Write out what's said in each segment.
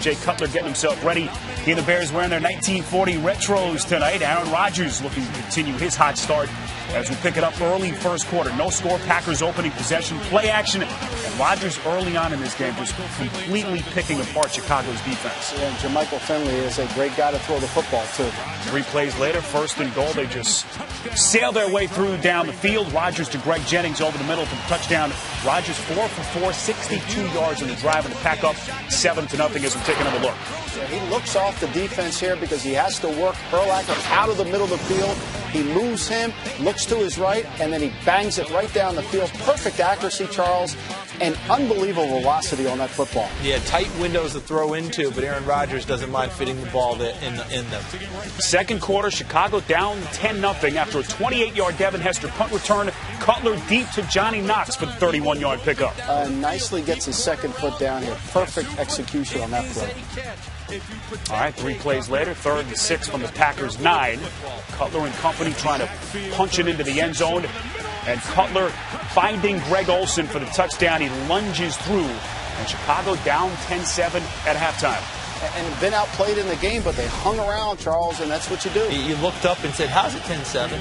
Jay Cutler getting himself ready. He and the Bears wearing their 1940 retros tonight. Aaron Rodgers looking to continue his hot start as we pick it up early first quarter. No score, Packers opening possession, play action, and Rodgers early on in this game just completely picking apart Chicago's defense. Yeah, and Jermichael Finley is a great guy to throw the football to. 3 plays later, first and goal. They just sail their way through down the field. Rodgers to Greg Jennings over the middle for the touchdown. Rodgers 4 for 4, 62 yards in the drive, and the pack up 7-0 as we take another look. Yeah, he looks off the defense here because he has to work Urlacher out of the middle of the field. He moves him, looks to his right, and then he bangs it right down the field. Perfect accuracy, Charles, and unbelievable velocity on that football. Yeah, tight windows to throw into, but Aaron Rodgers doesn't mind fitting the ball in them. Second quarter, Chicago down 10-0 after a 28-yard Devin Hester punt return. Cutler deep to Johnny Knox for the 31-yard pickup. Nicely gets his second foot down here. Perfect execution on that play. All right, 3 plays later, 3rd and 6 from the Packers' 9. Cutler and company trying to punch it into the end zone. And Cutler finding Greg Olsen for the touchdown. He lunges through. And Chicago down 10-7 at halftime. And been outplayed in the game, but they hung around, Charles, and that's what you do. You looked up and said, how's it 10-7?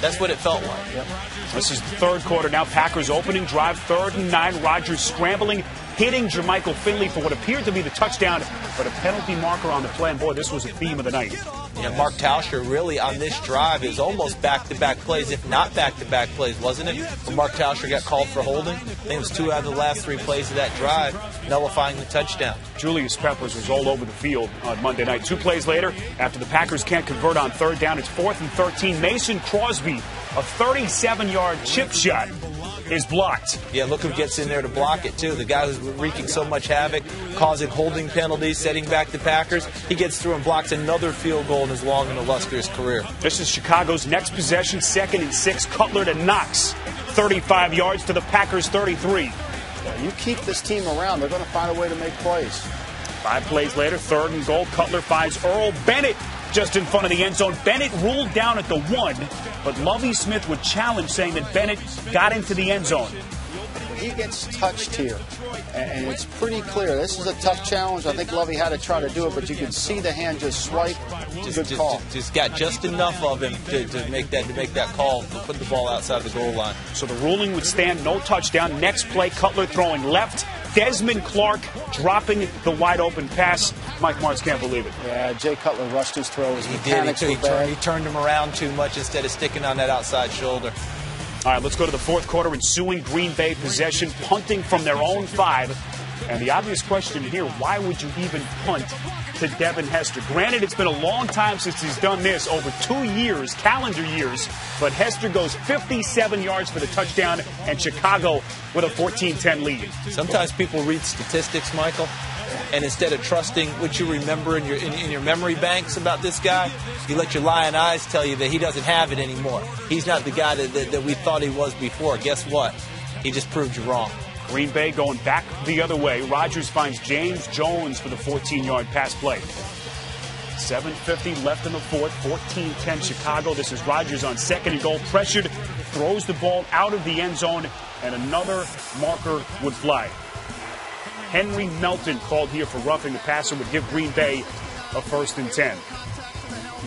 That's what it felt like. Yep. This is the third quarter now. Packers opening drive, 3rd and 9. Rodgers scrambling, hitting Jermichael Finley for what appeared to be the touchdown, but a penalty marker on the play. And boy, this was a theme of the night. Yeah, Mark Tauscher really on this drive is almost back-to-back plays, if not back-to-back plays, wasn't it? When Mark Tauscher got called for holding. I think it was 2 out of the last 3 plays of that drive, nullifying the touchdown. Julius Peppers was all over the field on Monday night. 2 plays later, after the Packers can't convert on 3rd down, it's 4th and 13. Mason Crosby, a 37-yard chip shot, is blocked. Yeah, look who gets in there to block it, too. The guy who's wreaking so much havoc, causing holding penalties, setting back the Packers. He gets through and blocks another field goal in his long and illustrious career. This is Chicago's next possession, 2nd and 6. Cutler to Knox, 35 yards to the Packers' 33. You keep this team around, they're going to find a way to make plays. 5 plays later, 3rd and goal. Cutler finds Earl Bennett just in front of the end zone. Bennett ruled down at the 1, but Lovie Smith would challenge, saying that Bennett got into the end zone. He gets touched here, and it's pretty clear. This is a tough challenge. I think Lovie had to try to do it, but you can see the hand just swipe. Good call. Just got just enough of him to make that call, to put the ball outside the goal line. So the ruling would stand, no touchdown. Next play, Cutler throwing left. Desmond Clark dropping the wide open pass. Mike Martz can't believe it. Yeah, Jay Cutler rushed his throw. His mechanics He were bad. he turned him around too much instead of sticking on that outside shoulder. All right, let's go to the 4th quarter. Ensuing Green Bay possession, punting from their own 5. And the obvious question here, why would you even punt to Devin Hester? Granted, it's been a long time since he's done this, over 2 years, calendar years. But Hester goes 57 yards for the touchdown, and Chicago with a 14-10 lead. Sometimes people read statistics, Michael, and instead of trusting what you remember in your memory banks about this guy, you let your lying eyes tell you that he doesn't have it anymore. He's not the guy that we thought he was before. Guess what? He just proved you wrong. Green Bay going back the other way. Rodgers finds James Jones for the 14-yard pass play. 7:50 left in the 4th, 14-10 Chicago. This is Rodgers on 2nd and goal, pressured, throws the ball out of the end zone, and another marker would fly. Henry Melton called here for roughing the passer, would give Green Bay a 1st and 10.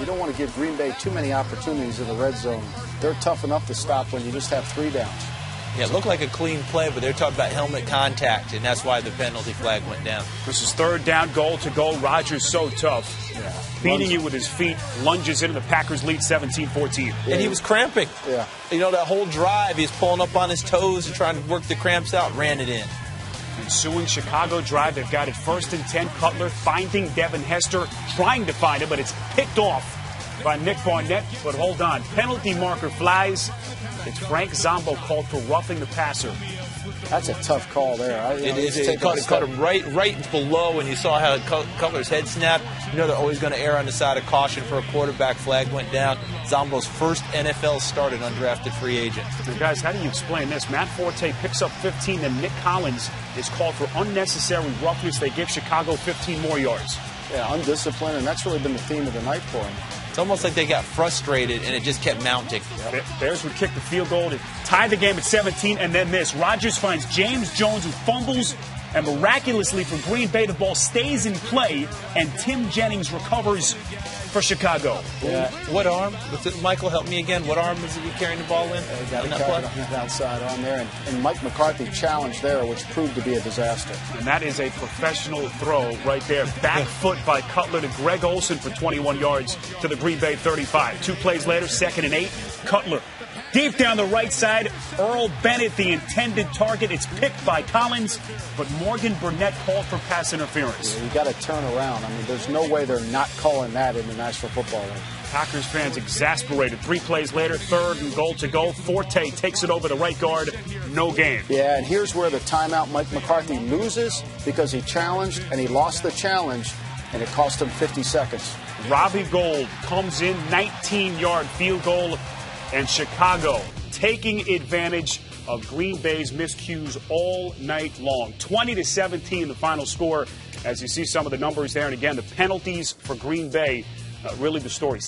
You don't want to give Green Bay too many opportunities in the red zone. They're tough enough to stop when you just have 3 downs. Yeah, it looked like a clean play, but they're talking about helmet contact, and that's why the penalty flag went down. This is 3rd down, goal to go. Rodgers so tough. Yeah. Beating you with his feet, lunges into the Packers lead 17-14. And he was cramping. Yeah. You know, that whole drive, he's pulling up on his toes and trying to work the cramps out, ran it in. Ensuing Chicago drive, they've got it 1st and 10. Cutler finding Devin Hester, trying to find it, but it's picked off by Nick Barnett. But hold on, penalty marker flies. It's Frank Zombo called for roughing the passer. That's a tough call there. It caught him right below, and you saw how Cutler's head snapped. You know they're always going to err on the side of caution for a quarterback. Flag went down. Zombo's first NFL start, an undrafted free agent. So guys, how do you explain this? Matt Forte picks up 15, and Nick Collins is called for unnecessary roughness. They give Chicago 15 more yards. Yeah, undisciplined, and that's really been the theme of the night for him. It's almost like they got frustrated, and it just kept mounting. Yep. Bears would kick the field goal to tie the game at 17, and then this. Rodgers finds James Jones, who fumbles And miraculously for Green Bay, the ball stays in play, and Tim Jennings recovers for Chicago. Yeah. What arm? Michael, help me again. What arm is he carrying the ball in? Got it on the outside arm there. And Mike McCarthy challenged there, which proved to be a disaster. And that is a professional throw right there. Back foot by Cutler to Greg Olsen for 21 yards to the Green Bay 35. 2 plays later, 2nd and 8. Cutler deep down the right side. Earl Bennett, the intended target. It's picked by Collins, but Morgan Burnett called for pass interference. Yeah, you got to turn around. I mean, there's no way they're not calling that in the National Football League. Packers fans exasperated. 3 plays later, 3rd and goal to go. Forte takes it over the right guard. No gain. Yeah, and here's where the timeout Mike McCarthy loses because he challenged and he lost the challenge, and it cost him 50 seconds. Robbie Gould comes in, 19-yard field goal, and Chicago taking advantage of Green Bay's miscues all night long. 20-17 the final score, as you see some of the numbers there. And again, the penalties for Green Bay, really the story.